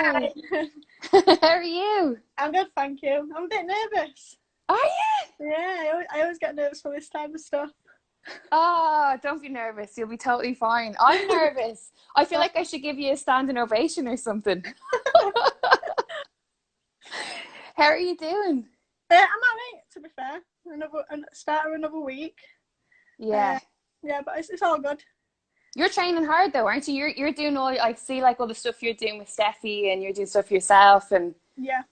Hi. How are you? I'm good, thank you. I'm a bit nervous. Are you? Yeah, I always get nervous for this type of stuff. Oh, don't be nervous. You'll be totally fine. I'm nervous. I feel like I should give you a standing ovation or something. How are you doing? I'm alright, to be fair. Start of another week. Yeah. Yeah, but it's all good. You're training hard though, aren't you? You're doing all, I see like all the stuff you're doing with Steffi and you're doing stuff yourself and Yeah.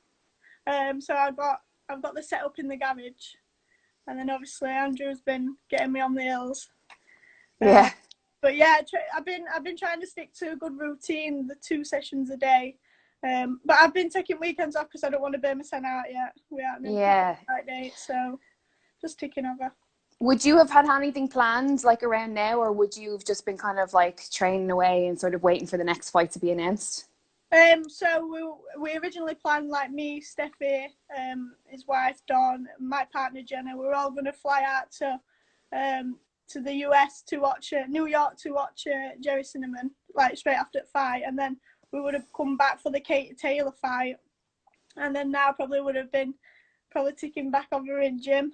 So I've got the setup in the garage, and then obviously Andrew's been getting me on the hills. yeah. But yeah, I've been trying to stick to a good routine, the 2 sessions a day. But I've been taking weekends off because I don't want to burn myself out yet. We aren't in Yeah. the right date, so just ticking over. Would you have had anything planned like around now, or would you have just been kind of like training away and sort of waiting for the next fight to be announced? So we originally planned, like, me, Steffi, his wife Dawn, my partner Jenna. We were all going to fly out to the US to watch New York to watch Jerry Cinnamon, like straight after the fight, and then we would have come back for the Kate Taylor fight, and then now probably would have been ticking back over in gym.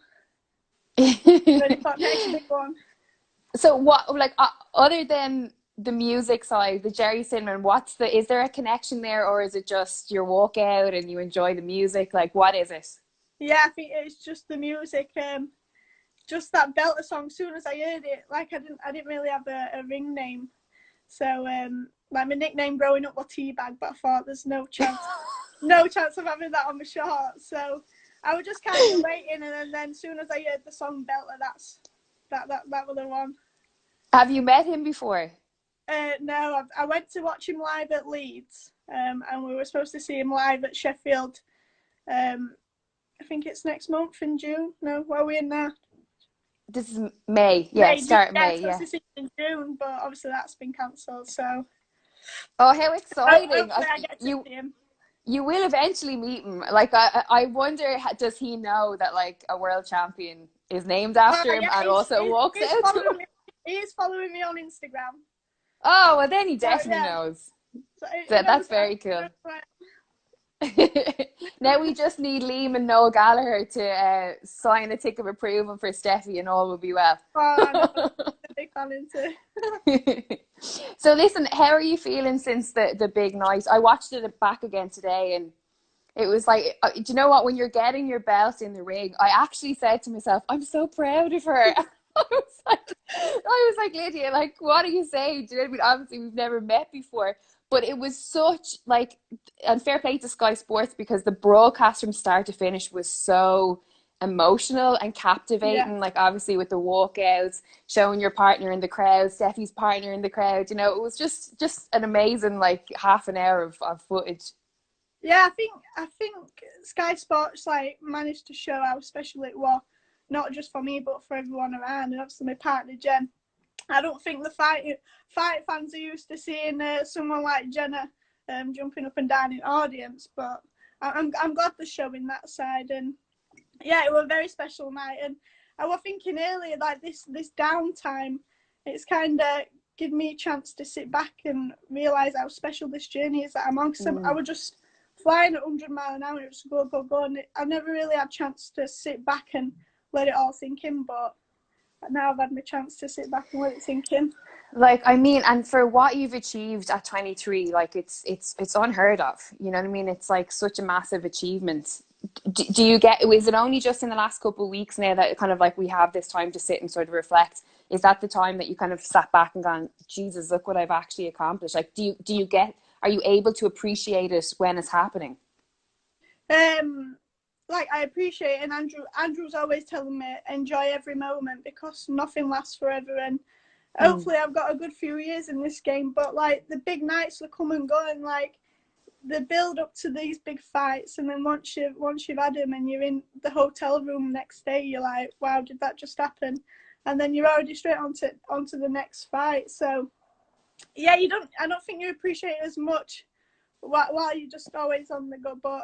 Ready for next big one. So what, like, other than the music side, the Jerry Cinnamon, is there a connection there, or is it just your walk out and you enjoy the music? Like, what is it? Yeah, I think it's just the music. Just that belter song. As soon as I heard it, like, I didn't really have a ring name, so like my nickname growing up was Teabag, but I thought there's no chance of having that on my shorts. So I was just kind of waiting, and then as soon as I heard the song belter, that was the one. Have you met him before? No, I went to watch him live at Leeds, and we were supposed to see him live at Sheffield. I think it's next month in June. No, where are we in now? This is May. Yeah, start Yeah, May. it's supposed to see him in June, but obviously that's been cancelled. So Oh, how exciting! hopefully I get to see him. You will eventually meet him. Like, I wonder, does he know that like a world champion is named after him, Yeah, and also walks out? He is following me on Instagram. Oh, well, then he So, definitely yeah. knows. So That's very cool. Now we just need Liam and Noel Gallagher to sign a tick of approval for Steffi, and all will be well. Oh, no, a big fan into. So listen, how are you feeling since the big night? I watched it back again today, and it was like, do you know what? When you're getting your belt in the ring, I actually said to myself, I'm so proud of her. I was like, Lydia, like, what are you saying? Do you know what I mean? Obviously, we've never met before, but it was such like, and fair play to Sky Sports, because the broadcast from start to finish was so emotional and captivating. Yeah. Like, obviously with the walkouts, showing your partner in the crowd, Steffi's partner in the crowd. You know, it was just an amazing like half an hour of footage. Yeah, I think Sky Sports like managed to show how special it was, not just for me but for everyone around, and obviously my partner Jen. I don't think the fight fans are used to seeing someone like Jenna jumping up and down in audience, but I'm glad they're showing that side. And yeah, it was a very special night. And I was thinking earlier, like, this downtime, it's kind of given me a chance to sit back and realise how special this journey is that I'm on. Because I was just flying at 100 miles an hour, it was go, and I never really had a chance to sit back and let it all sink in, but now I've had my chance to sit back and let it sink in. Like, I mean, and for what you've achieved at 23, like, it's unheard of. You know what I mean? It's like such a massive achievement. Do you get, is it only just in the last couple of weeks now that kind of like we have this time to sit and sort of reflect? Is that the time that you kind of sat back and gone, Jesus, look what I've actually accomplished? Like, are you able to appreciate it when it's happening? Like, I appreciate it, and Andrew's always telling me enjoy every moment because nothing lasts forever, and hopefully I've got a good few years in this game. But like, the big nights will come and go, and like the build up to these big fights, and then once you've had them and you're in the hotel room next day, you're like, wow, did that just happen? And then you're already straight onto the next fight. So yeah, I don't think you appreciate it as much while you're just always on the go. But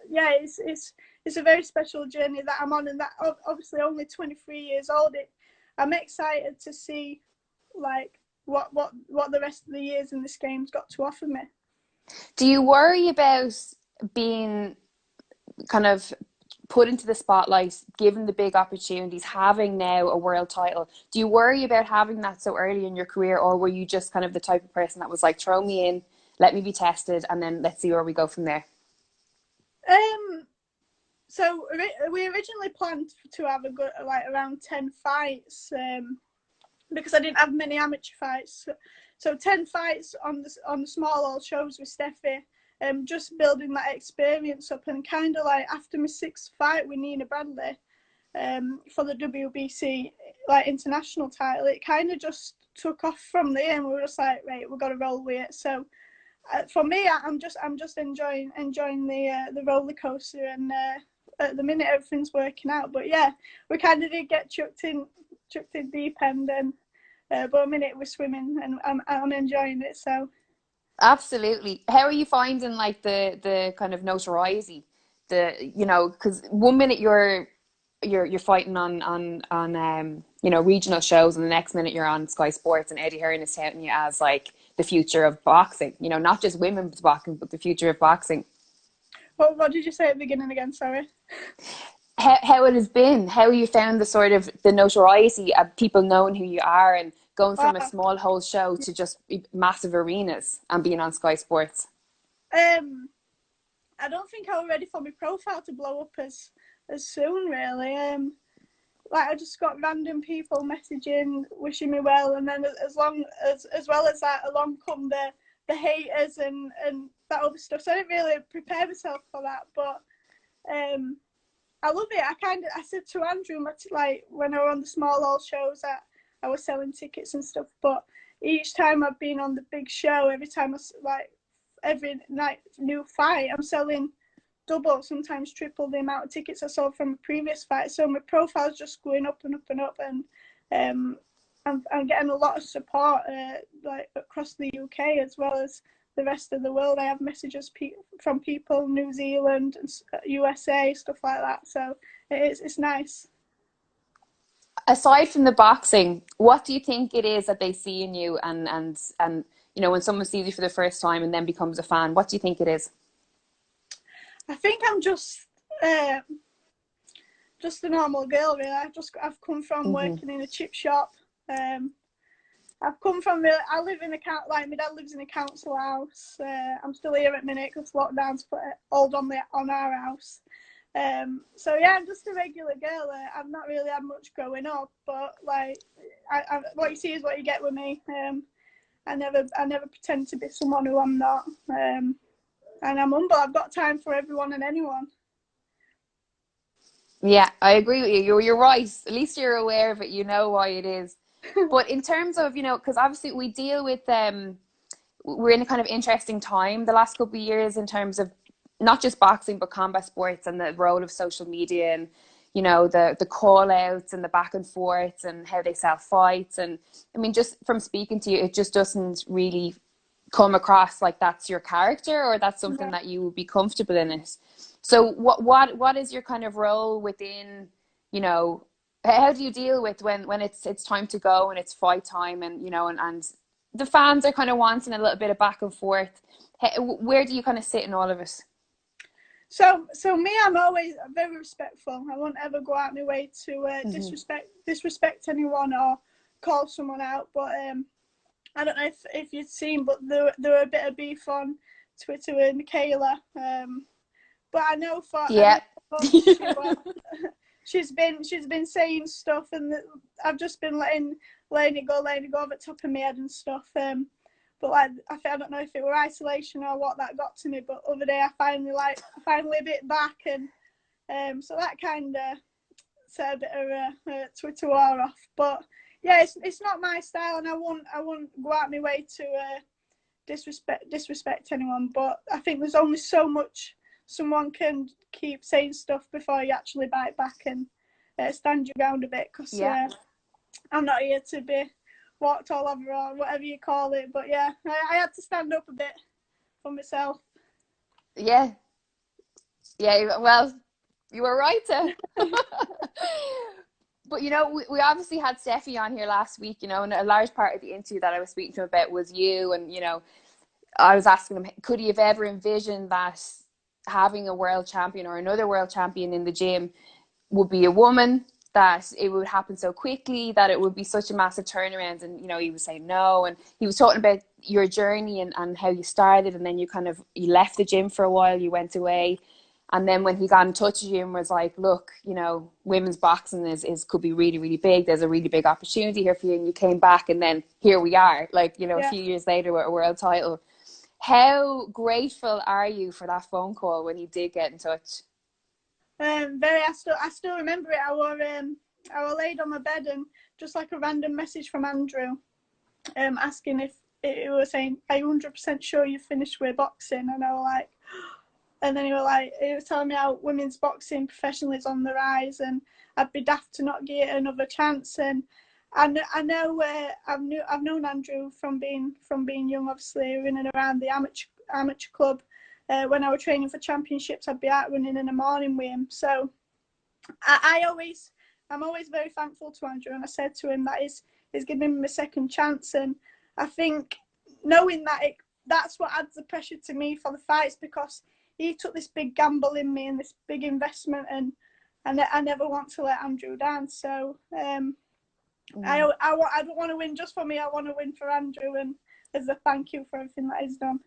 yeah, it's a very special journey that I'm on, and that obviously only 23 years old. I'm excited to see like what the rest of the years in this game's got to offer me. Do you worry about being kind of put into the spotlight, given the big opportunities, having now a world title? Do you worry about having that so early in your career, or were you just kind of the type of person that was like, throw me in, let me be tested, and then let's see where we go from there? So we originally planned to have a good, like, around 10 fights, because I didn't have many amateur fights. So 10 fights on the small old shows with Steffi, just building that experience up, and kind of like after my 6th fight with Nina Bradley, for the WBC like international title, it kind of just took off from there, and we were just like, right, we've got to roll with it. So for me, I'm just enjoying the roller coaster, and at the minute everything's working out. But yeah, we kind of did get chucked in deep end, and but a minute we're swimming, and I'm enjoying it. So Absolutely. How are you finding like the kind of notoriety? Because one minute you're fighting on regional shows, and the next minute you're on Sky Sports, and Eddie Hearn is touting you as like the future of boxing. Not just women's boxing, but the future of boxing. what did you say at the beginning again? Sorry. How it has been, how you found the sort of the notoriety of people knowing who you are, and going from a small whole show to just massive arenas and being on Sky Sports. I don't think I was ready for my profile to blow up as soon, really. Like, I just got random people messaging, wishing me well, and then as well as that, along come the haters and that other stuff. So I didn't really prepare myself for that, but I love it. I said to Andrew, like, when I was on the small old shows, that I was selling tickets and stuff, but each time I've been on the big show, every night new fight, I'm selling double, sometimes triple the amount of tickets I sold from a previous fight. So my profile's just going up and up and up, and I'm getting a lot of support, like across the UK as well as the rest of the world. I have messages from people in New Zealand and USA, stuff like that. So it's nice. Aside from the boxing, what do you think it is that they see in you, and when someone sees you for the first time and then becomes a fan, what do you think it is? I think I'm just a normal girl, really. I've come from working in a chip shop. I've come from I live in my dad lives in a council house. I'm still here at minute because lockdown's put a hold on our house. So yeah, I'm just a regular girl. I've not really had much growing up, but like, what you see is what you get with me. I never pretend to be someone who I'm not. And I'm humble. I've got time for everyone and anyone. Yeah, I agree with you. You're right. At least you're aware of it. You know why it is. But in terms of, because obviously we deal with, we're in a kind of interesting time the last couple of years in terms of not just boxing, but combat sports, and the role of social media, and, the call outs and the back and forths and how they sell fights. And I mean, just from speaking to you, it just doesn't really come across like that's your character, or that's something that you would be comfortable in it. So what is your kind of role within, how do you deal with when it's time to go and it's fight time, and and the fans are kind of wanting a little bit of back and forth? Where do you kind of sit in all of it? So me, I'm always very respectful. I won't ever go out my way to disrespect anyone or call someone out. But I don't know if you've seen, but there were a bit of beef on Twitter with Michaela. But I know she's been saying stuff, and I've just been letting it go over the top of my head and stuff. But like, I don't know if it were isolation or what that got to me. But other day I finally bit back, and so that kind of set a bit of a Twitter war off. But yeah, it's not my style, and I won't go out my way to disrespect anyone. But I think there's only so much someone can keep saying stuff before you actually bite back and stand your ground a bit. Because I'm not here to be walked all over or whatever you call it. But yeah, I had to stand up a bit for myself. Yeah. Well, you were right to. But we obviously had Steffi on here last week, and a large part of the interview that I was speaking to him about was you, and I was asking him, could he have ever envisioned that having a world champion or another world champion in the gym would be a woman, that it would happen so quickly, that it would be such a massive turnaround? And, you know, he was saying no. And he was talking about your journey and how you started, and then you left the gym for a while, you went away. And then when he got in touch with you and was like, look, you know, women's boxing is could be really, really big. There's a really big opportunity here for you. And you came back, and then here we are, like, you know, a few years later with a world title. How grateful are you for that phone call when he did get in touch? Very. I still remember it. I was laid on my bed, and just like a random message from Andrew, asking if it was saying, "Are you 100% sure you finished with boxing?" And I was like, and then he was telling me how women's boxing professionally is on the rise, and I'd be daft to not give it another chance. And I know I've known Andrew from being young, obviously, in and around the amateur club. When I was training for championships, I'd be out running in the morning with him. So I'm always very thankful to Andrew, and I said to him that he's giving me a second chance. And I think knowing that that's what adds the pressure to me for the fights, because he took this big gamble in me and this big investment, and I never want to let Andrew down. So I don't want to win just for me. I want to win for Andrew, and as a thank you for everything that he's done.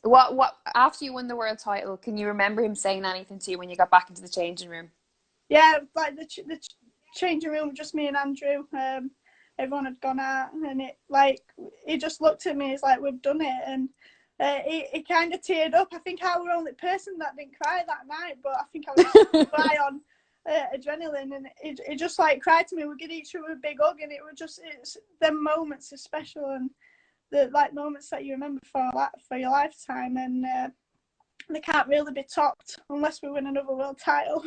What after you won the world title, can you remember him saying anything to you when you got back into the changing room? Yeah, like the changing room, just me and Andrew. Everyone had gone out, and he just looked at me. He's like, "We've done it," and he kind of teared up. I think I was the only person that didn't cry that night, but I think I was cry on adrenaline, and it just like cried to me. We give each other a big hug, and it's them moments are special, and the like moments that you remember for your lifetime, and they can't really be topped unless we win another world title.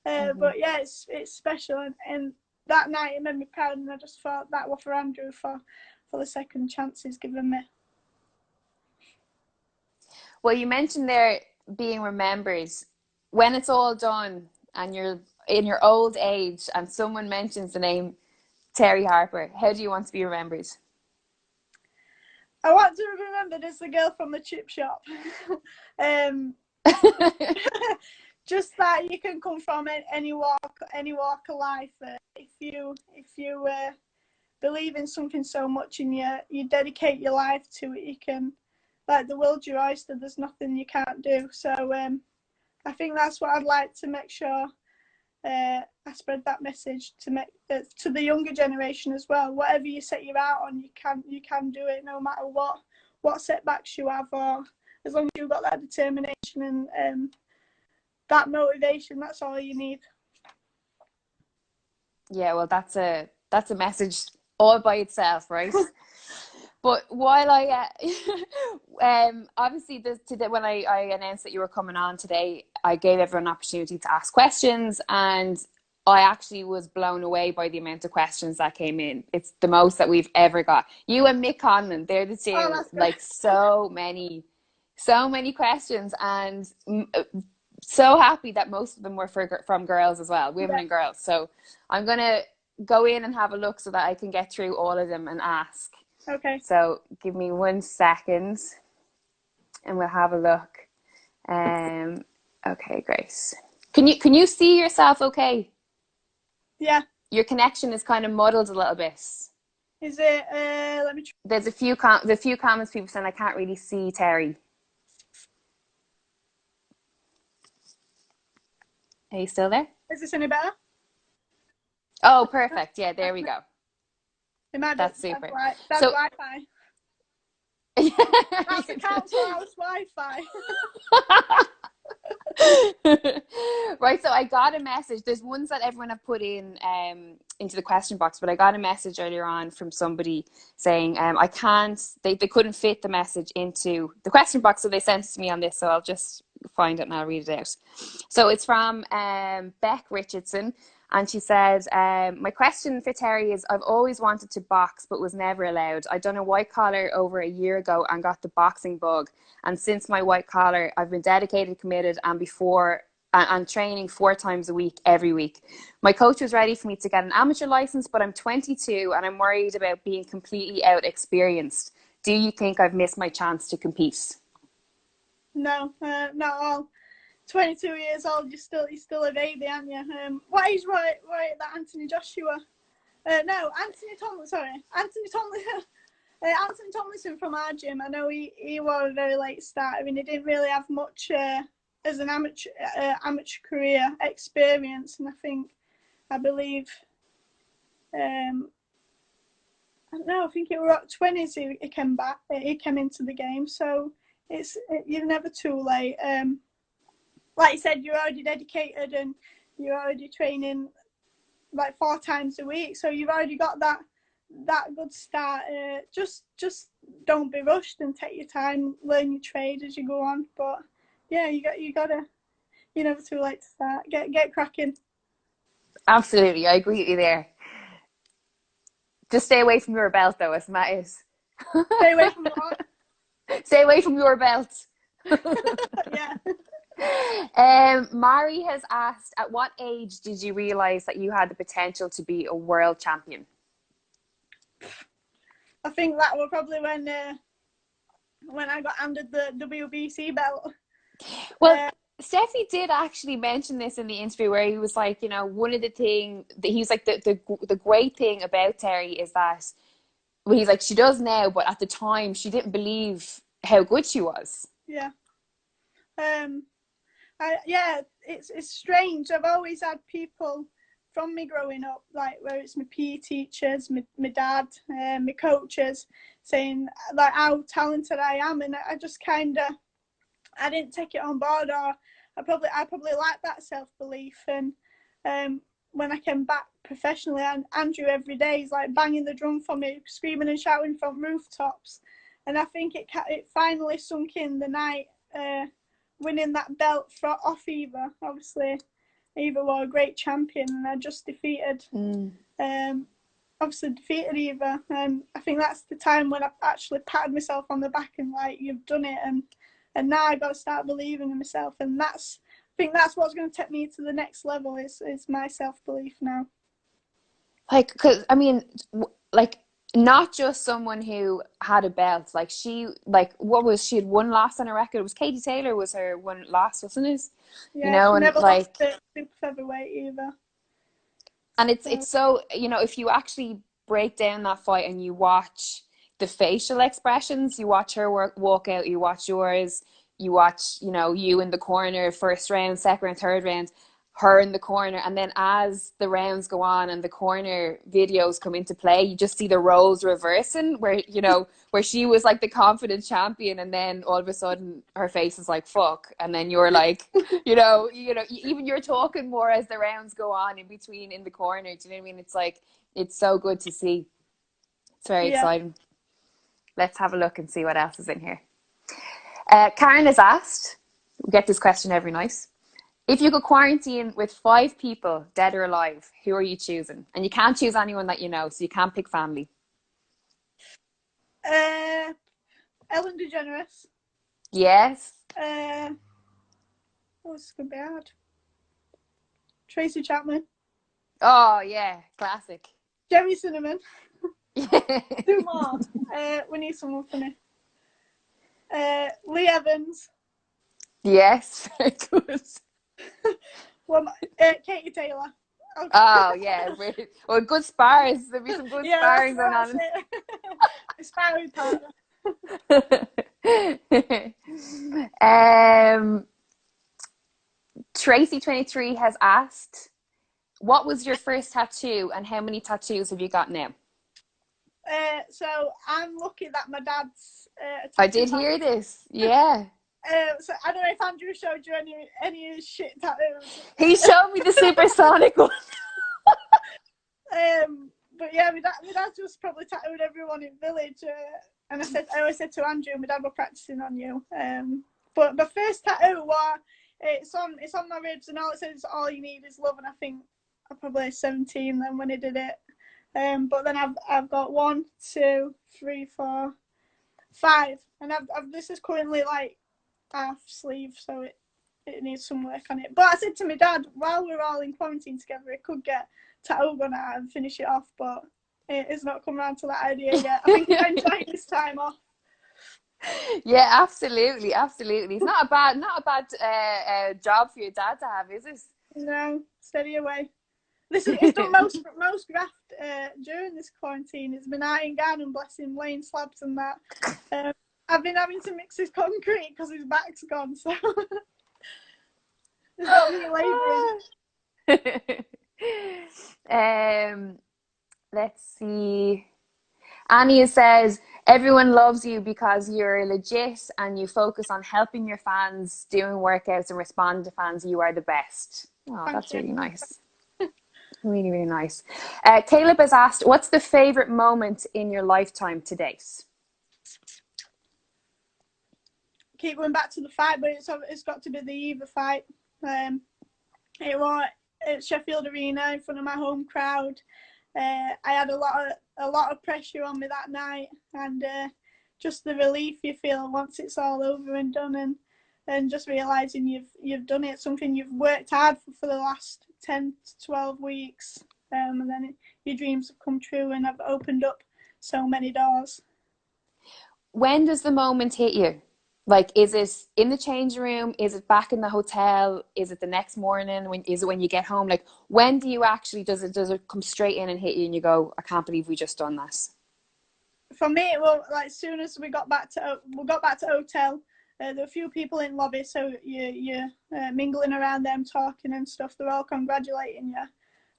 But yeah, it's special, and that night it made me proud, and I just thought that was for Andrew for the second chance he's given me. Well, you mentioned there being remembered. When it's all done and you're in your old age and someone mentions the name Terri Harper, how do you want to be remembered? I want to be remembered as the girl from the chip shop. Just that you can come from any walk of life. If you believe in something so much and you dedicate your life to it, you can, like, the world's your oyster. There's nothing you can't do. So I think that's what I'd like to make sure I spread that message to the younger generation as well. Whatever you set your out on, you can do it, no matter what setbacks you have, or as long as you've got that determination and that motivation. That's all you need. Yeah, well, that's a message all by itself, right? But while I obviously when I announced that you were coming on today, I gave everyone an opportunity to ask questions, and I actually was blown away by the amount of questions that came in. It's the most that we've ever got. You and Mick Conlon, they're the two. Like, so many questions, and so happy that most of them were from girls as well, women and girls. So I'm gonna go in and have a look so that I can get through all of them and ask. Okay. So give me 1 second and we'll have a look. Okay, Grace. Can you see yourself okay? Yeah. Your connection is kind of muddled a little bit. Is it? Let me try. There's a few comments people saying I can't really see Terri. Are you still there? Is this any better? Oh, perfect. Yeah, there we go. That's super. That's so, Wi-Fi. That's the council house Wi-Fi. Right, so I got a message. There's ones that everyone have put in into the question box, but I got a message earlier on from somebody saying they couldn't fit the message into the question box, so they sent it to me on this, so I'll just find it and I'll read it out. So it's from Beck Richardson. And she said, my question for Terri is, I've always wanted to box, but was never allowed. I done a white collar over a year ago and got the boxing bug. And since my white collar, I've been dedicated, committed, and training 4 times a week, every week. My coach was ready for me to get an amateur license, but I'm 22 and I'm worried about being completely out experienced. do you think I've missed my chance to compete? No, not at all. 22 years old, you're still a baby, aren't you? What age were that Anthony Joshua? No, Anthony Tomlinson. Sorry, Anthony Tomlinson. Anthony Tomlinson from our gym. I know he was a very late starter, and he didn't really have much as an amateur career experience. And I believe, I don't know. I think it was at 20s he came back. He came into the game, so you're never too late. Like you said, you're already dedicated and you're already training like 4 times a week, so you've already got that good start. Just don't be rushed and take your time, learn your trade as you go on. But yeah, you're never too late to start. Get cracking. Absolutely, I agree with you there. Just stay away from your belt, though, as Matt is. Stay away from what? Stay away from your belt. Yeah. Mari has asked, at what age did you realise that you had the potential to be a world champion? I think that was probably when I got handed the WBC belt. Well, Steffi did actually mention this in the interview, where he was like, one of the things that he's like, the great thing about Terri is that, well, he's like, she does now, but at the time she didn't believe how good she was. Yeah. It's strange. I've always had people from me growing up, like where it's my PE teachers, my dad, my coaches, saying like how talented I am, and I just I didn't take it on board, or I probably lacked that self-belief. And when I came back professionally, Andrew every day is like banging the drum for me, screaming and shouting from rooftops, and I think it finally sunk in the night. Winning that belt off Eva. Obviously, Eva was a great champion, and I just defeated Eva. And I think that's the time when I actually patted myself on the back and like, you've done it, and now I got to start believing in myself. And I think that's what's going to take me to the next level is my self-belief now. Like, because I mean, like, not just someone who had a belt. Like, she had one loss on her record. It was Katie Taylor was her one loss, wasn't it? Yeah, she never lost the super featherweight either. And it's so, if you actually break down that fight and you watch the facial expressions, you watch her walk out, you watch yours, you watch, you in the corner, first round, second round, third round, her in the corner, and then as the rounds go on and the corner videos come into play, you just see the roles reversing, where where she was like the confident champion, and then all of a sudden her face is like fuck, and then you're like even you're talking more as the rounds go on in between in the corner. Do you know what I mean? It's like, it's so good to see. It's very exciting. Let's have a look and see what else is in here. Karen has asked, we get this question every night, if you could quarantine with 5 people, dead or alive, who are you choosing? And you can't choose anyone that you know, so you can't pick family. Ellen DeGeneres. Yes. This is going to be hard. Tracy Chapman. Oh, yeah. Classic. Jerry Cinnamon. 2 more. We need someone funny. Lee Evans. Yes. Very good. Katie Taylor. Okay. Oh, yeah. Well, good spars. There'll be some good sparring going on. Sparring partner. Tracy23 has asked, what was your first tattoo and how many tattoos have you got now? So I'm lucky that my dad's I did hear this. Yeah. So I don't know if Andrew showed you any of his shit tattoos. He showed me the supersonic one. But yeah, my dad just probably tattooed everyone in village. And I always said to Andrew, my dad was practicing on you. But my first tattoo was it's on my ribs, and all it says, all you need is love. And I think I'm probably 17 then when he did it. But then I've got 1, 2, 3, 4, 5, and this is currently like half sleeve, so it needs some work on it. But I said to my dad, while we're all in quarantine together, it could get tattoo gun out and finish it off, but it's not come around to that idea yet. I think he's enjoying his time off. Yeah, absolutely, absolutely. It's not a bad job for your dad to have, is it? No, steady away. Listen, he's done most graft during this quarantine. He's been out in garden, bless him, laying slabs and that. I've been having to mix his concrete because his back's gone, so he's got me labouring. Let's see. Anya says, everyone loves you because you're legit and you focus on helping your fans, doing workouts and responding to fans. You are the best. Oh, Thank that's you. really nice. Really, really nice. Caleb has asked, what's the favourite moment in your lifetime to date? Keep going back to the fight, but it's got to be the Eva fight. It was at Sheffield Arena in front of my home crowd. I had a lot of pressure on me that night, and just the relief you feel once it's all over and done, and just realising you've done it, something you've worked hard for the last 10 to 12 weeks, and then your dreams have come true and have opened up so many doors. When does the moment hit you? Like, is it in the changing room? Is it back in the hotel? Is it the next morning? Is it when you get home? Like, when do you actually, does it come straight in and hit you and you go, I can't believe we just done this? For me, well, like, as soon as we got back to hotel, there were a few people in lobby, so you're mingling around them, talking and stuff. They're all congratulating you.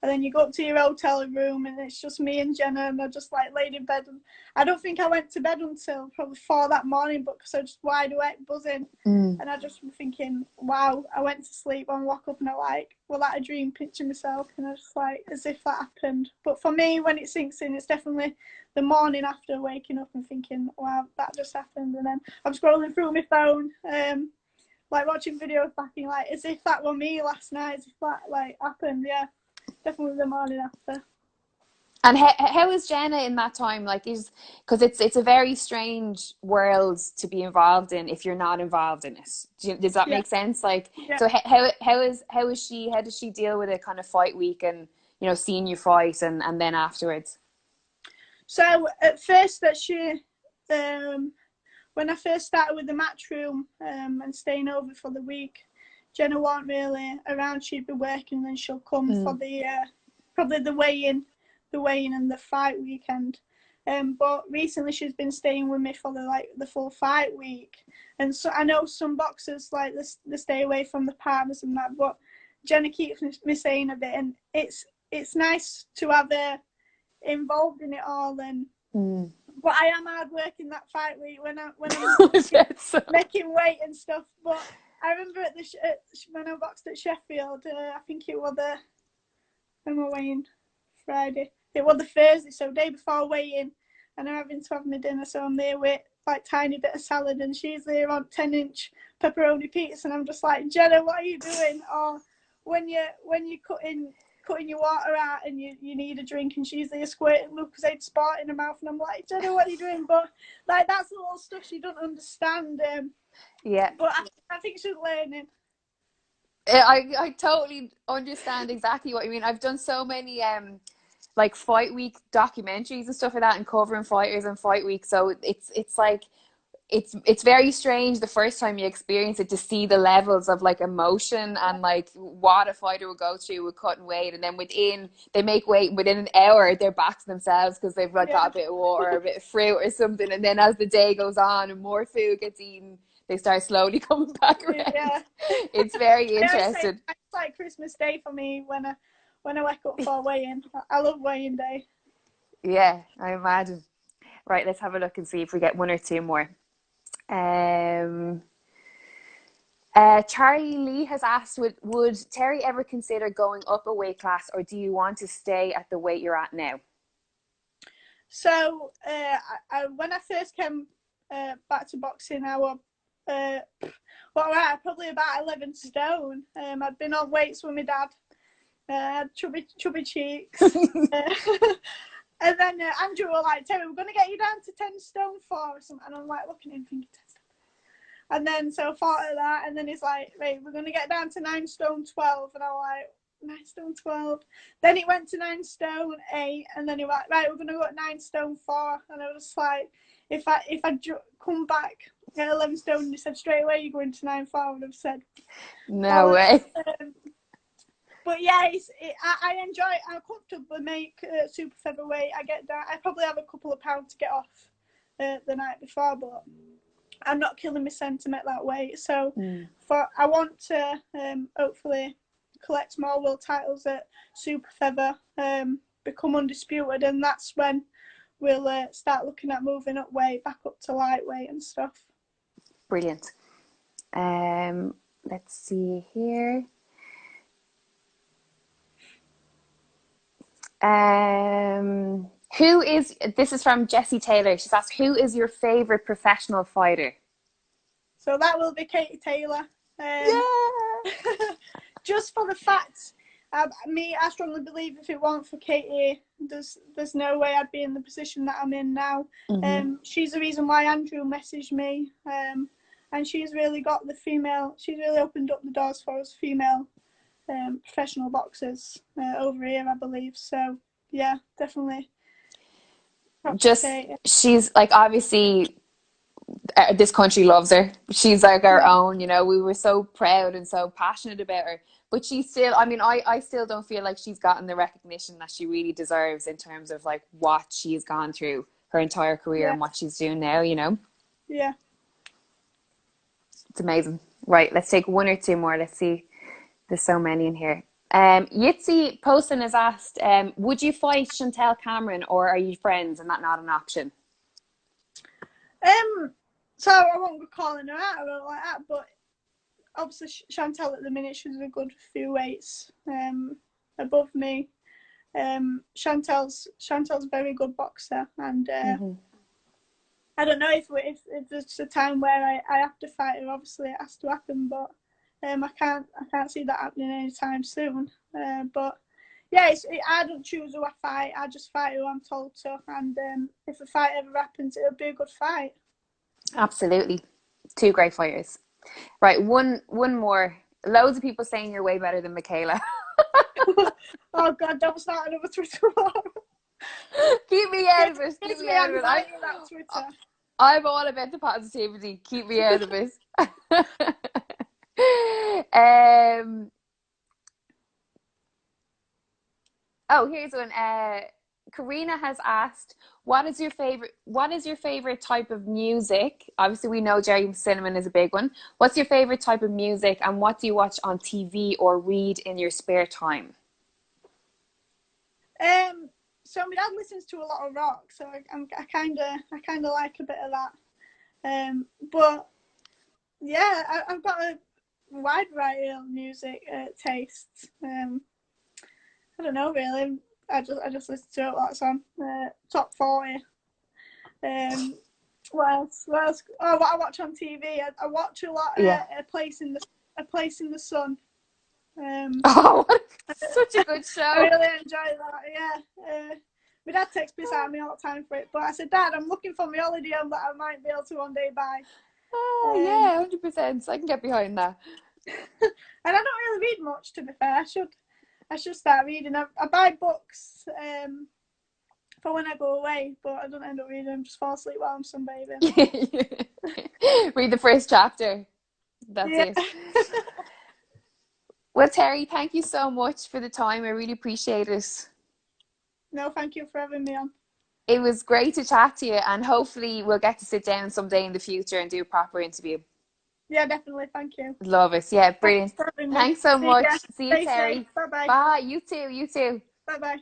And then you go up to your hotel room and it's just me and Jenna, and I just like laid in bed. And I don't think I went to bed until probably 4 that morning, but because I was just wide awake, buzzing. And I just was thinking, wow, I went to sleep and woke up and I like, well, that a dream, picture myself. And I was like, as if that happened. But for me, when it sinks in, it's definitely the morning after waking up and thinking, wow, that just happened. And then I'm scrolling through my phone, like watching videos back and like, as if that were me last night, as if that like happened, yeah. Definitely the morning after. And how is Jenna in that time? Like, because it's a very strange world to be involved in if you're not involved in it. Does that make sense? Like, so how is she? How does she deal with a kind of fight week and seeing you fight and then afterwards? So at first that she, when I first started with the match room and staying over for the week, Jenna wasn't really around. She'd be working, and then she'll come for the probably the weigh-in and the fight weekend. But recently she's been staying with me for the full fight week. And so I know some boxers like they stay away from the partners and that, but Jenna keeps me saying a bit, and it's nice to have her involved in it all. And but I am hard working that fight week when I'm making weight and stuff. But I remember when I boxed at Sheffield, I think it was when we're weighing Friday. It was the Thursday, so day before weighing, and I'm having to have my dinner, so I'm there with like tiny bit of salad, and she's there on 10-inch pepperoni pizza, and I'm just like, Jenna, what are you doing? Or when you're cutting your water out and you need a drink, and she's there squirting Lucozade Sport in her mouth, and I'm like, Jenna, what are you doing? But like that's the little stuff she doesn't understand. Yeah. But I think she's learning. I totally understand exactly what you mean. I've done so many like fight week documentaries and stuff like that, and covering fighters and fight week. So it's like it's very strange the first time you experience it to see the levels of like emotion and like what a fighter would go through with cutting weight, and then they make weight within an hour they're back to themselves because they've like got a bit of water or a bit of fruit or something, and then as the day goes on and more food gets eaten, they start slowly coming back around. Yeah. It's very interesting. It's like Christmas Day for me when I wake up for weigh-in. I love weigh-in day. Yeah, I imagine. Right, let's have a look and see if we get one or two more. Charlie Lee has asked, would Terri ever consider going up a weight class, or do you want to stay at the weight you're at now? So when I first came back to boxing, I was probably about 11 stone. I'd been on weights with my dad. I had chubby cheeks. And then Andrew was like, Terri, we're going to get you down to 10 stone 4 or something. And I'm like looking at him thinking 10 stone. And then so I thought of that. And then he's like, right, we're going to get down to 9 stone 12. And I'm like, 9 stone 12. Then it went to 9 stone 8. And then he was like, right, we're going to go at 9 stone 4. And I was like, if I come back at 11 stone, and he said straight away you're going to 9-4, I would have said no way. But yeah, I enjoy it. I comfortably make super featherweight. I get down. I probably have a couple of pounds to get off the night before, but I'm not killing my sentiment that weight. So I want to hopefully collect more world titles at super feather, become undisputed, and that's when we'll start looking at moving up weight, back up to lightweight and stuff. Brilliant. Let's see here. This is from Jessie Taylor. She's asked, who is your favorite professional fighter? So that will be Katie Taylor. Yeah. Just for the fact, I strongly believe if it weren't for Katie, there's no way I'd be in the position that I'm in now. She's the reason why Andrew messaged me, and she's really got she's really opened up the doors for us female professional boxers over here, I believe. So yeah, definitely. She's like, obviously this country loves her. She's like our own, you know. We were so proud and so passionate about her, but she's still, I mean, I still don't feel like she's gotten the recognition that she really deserves in terms of like what she's gone through her entire career and what she's doing now, you know. Yeah, it's amazing. Right, let's take one or two more. Let's see. There's so many in here. Yitzi Poston has asked, would you fight Chantel Cameron, or are you friends and that not an option? So I won't be calling her out about like that, but obviously Chantel at the minute, she's a good few weights above me. Chantel's a very good boxer, and I don't know if there's a time where I have to fight her. Obviously, it has to happen, but I can't see that happening anytime soon. But yeah, I don't choose who I fight. I just fight who I'm told to, and if a fight ever happens, it'll be a good fight. Absolutely, two great fighters. Right, one more. Loads of people saying you're way better than Michaela. Oh God, don't start another Twitter war. Keep me out of it. Keep me out of it. I'm all about the positivity. Keep me out of it. Oh, here's one. Karina has asked, what is your favorite type of music? Obviously, we know Jerry Cinnamon is a big one. What's your favorite type of music, and what do you watch on TV or read in your spare time? So my dad listens to a lot of rock, so I kind of like a bit of that. But yeah, I've got a wide variety of music tastes. I don't know really. I just listen to a lot of songs. Top 40. What else? Oh, what I watch on TV. I watch a lot. A Place in the Sun. Such a good show. I really enjoy that. Yeah. My dad takes piss out of me all the time for it, but I said, Dad, I'm looking for my holiday home that I might be able to one day buy. Oh yeah, 100%. I can get behind that. And I don't really read much, to be fair. I should start reading. I buy books for when I go away, but I don't end up reading them. Just fall asleep while I'm sunbathing. Read the first chapter. That's it. Well, Terri, thank you so much for the time. I really appreciate it. No, thank you for having me on. It was great to chat to you, and hopefully we'll get to sit down someday in the future and do a proper interview. Yeah, definitely. Thank you. Love it. Yeah, brilliant. Thanks so much. See you, Terri. Bye-bye. Bye. You too. Bye-bye.